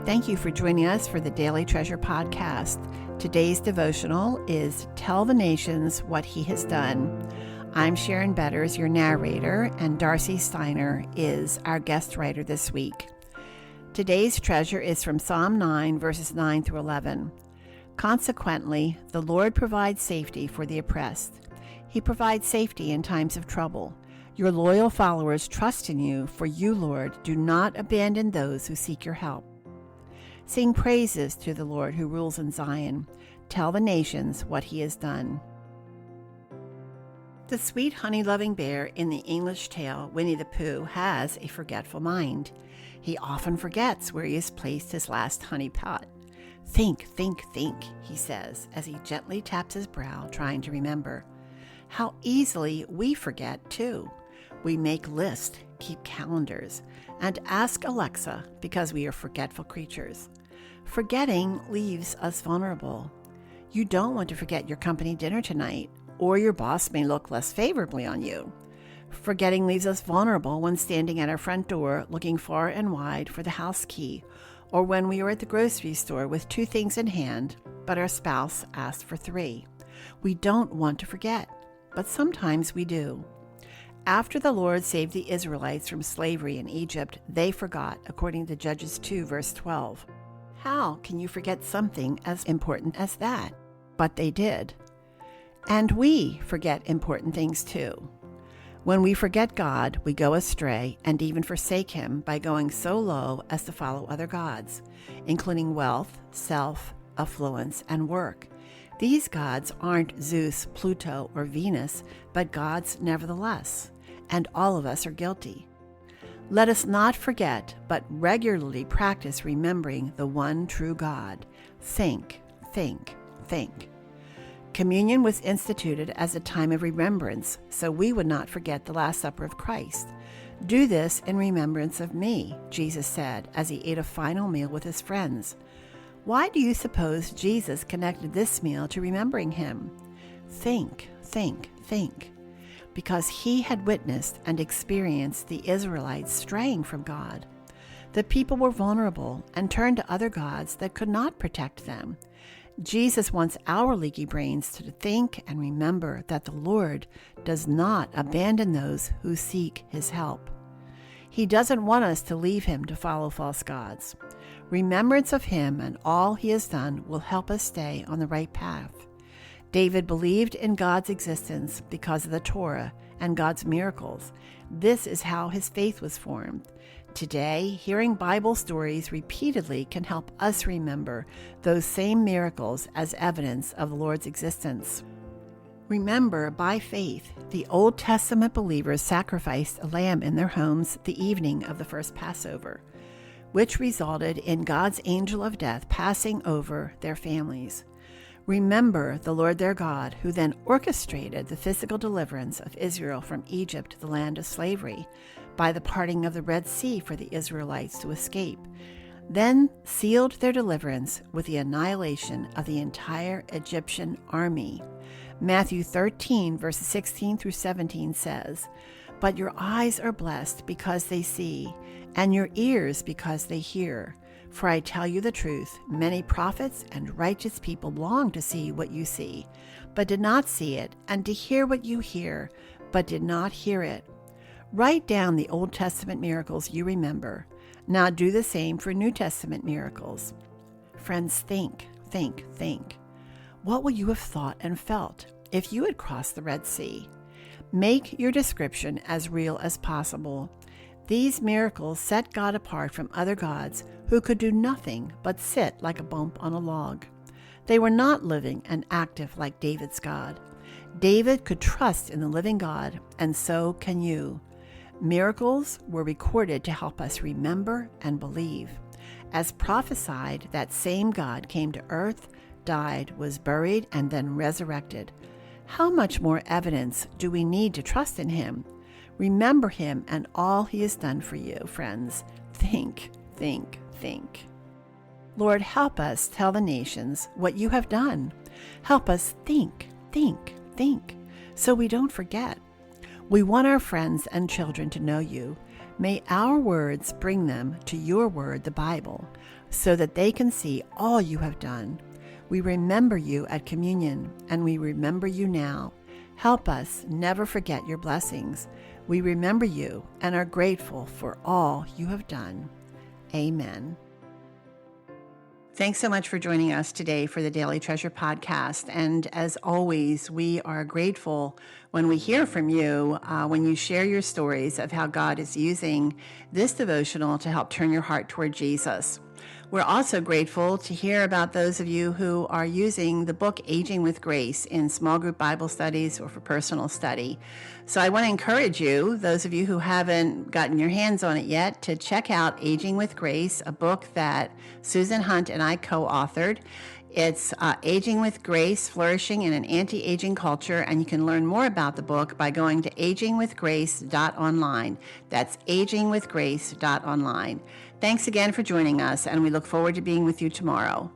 Thank you for joining us for the Daily Treasure podcast. Today's devotional is Tell the Nations What He Has Done. I'm Sharon Betters, your narrator, and Darcy Steiner is our guest writer this week. Today's treasure is from Psalm 9, verses 9 through 11. Consequently, the Lord provides safety for the oppressed. He provides safety in times of trouble. Your loyal followers trust in you, for you, Lord, do not abandon those who seek your help. Sing praises to the Lord who rules in Zion. Tell the nations what he has done. The sweet honey-loving bear in the English tale Winnie the Pooh has a forgetful mind. He often forgets where he has placed his last honey pot. Think, think, think, he says as he gently taps his brow, trying to remember. How easily we forget, too. We make lists, keep calendars, and ask Alexa because we are forgetful creatures. Forgetting leaves us vulnerable. You don't want to forget your company dinner tonight, or your boss may look less favorably on you. Forgetting leaves us vulnerable when standing at our front door looking far and wide for the house key, or when we are at the grocery store with 2 things in hand, but our spouse asked for 3. We don't want to forget, but sometimes we do. After the Lord saved the Israelites from slavery in Egypt, they forgot, according to Judges 2, verse 12. How can you forget something as important as that? But they did. And we forget important things too. When we forget God, we go astray and even forsake Him by going so low as to follow other gods, including wealth, self, affluence, and work. These gods aren't Zeus, Pluto, or Venus, but gods nevertheless, and all of us are guilty. Let us not forget, but regularly practice remembering the one true God. Think, think, think. Communion was instituted as a time of remembrance, so we would not forget the Last Supper of Christ. Do this in remembrance of me, Jesus said as he ate a final meal with his friends. Why do you suppose Jesus connected this meal to remembering him? Think, think, think. Because he had witnessed and experienced the Israelites straying from God. The people were vulnerable and turned to other gods that could not protect them. Jesus wants our leaky brains to think and remember that the Lord does not abandon those who seek his help. He doesn't want us to leave him to follow false gods. Remembrance of him and all he has done will help us stay on the right path. David believed in God's existence because of the Torah and God's miracles. This is how his faith was formed. Today, hearing Bible stories repeatedly can help us remember those same miracles as evidence of the Lord's existence. Remember, by faith, the Old Testament believers sacrificed a lamb in their homes the evening of the first Passover, which resulted in God's angel of death passing over their families. Remember the Lord their God, who then orchestrated the physical deliverance of Israel from Egypt to the land of slavery by the parting of the Red Sea for the Israelites to escape, then sealed their deliverance with the annihilation of the entire Egyptian army. Matthew 13, verses 16 through 17 says, "But your eyes are blessed because they see, and your ears because they hear. For I tell you the truth, many prophets and righteous people long to see what you see, but did not see it, and to hear what you hear, but did not hear it." Write down the Old Testament miracles you remember. Now do the same for New Testament miracles. Friends, think, think, think. What would you have thought and felt if you had crossed the Red Sea? Make your description as real as possible. These miracles set God apart from other gods who could do nothing but sit like a bump on a log. They were not living and active like David's God. David could trust in the living God, and so can you. Miracles were recorded to help us remember and believe. As prophesied, that same God came to earth, died, was buried, and then resurrected. How much more evidence do we need to trust in him? Remember him and all he has done for you, friends. Think, think, think. Lord, help us tell the nations what you have done. Help us think, think, think, so we don't forget. We want our friends and children to know you. May our words bring them to your word, the Bible. so that they can see all you have done. We remember you at communion, and we remember you now. Help us never forget your blessings. We remember you and are grateful for all you have done. Amen. Thanks so much for joining us today for the Daily Treasure podcast. And as always, we are grateful when we hear from you, when you share your stories of how God is using this devotional to help turn your heart toward Jesus. We're also grateful to hear about those of you who are using the book Aging with Grace in small group Bible studies or for personal study. So I want to encourage you, those of you who haven't gotten your hands on it yet, to check out Aging with Grace, a book that Susan Hunt and I co-authored. It's Aging with Grace, Flourishing in an Anti-Aging Culture, and you can learn more about the book by going to agingwithgrace.online. That's agingwithgrace.online. Thanks again for joining us, and we look forward to being with you tomorrow.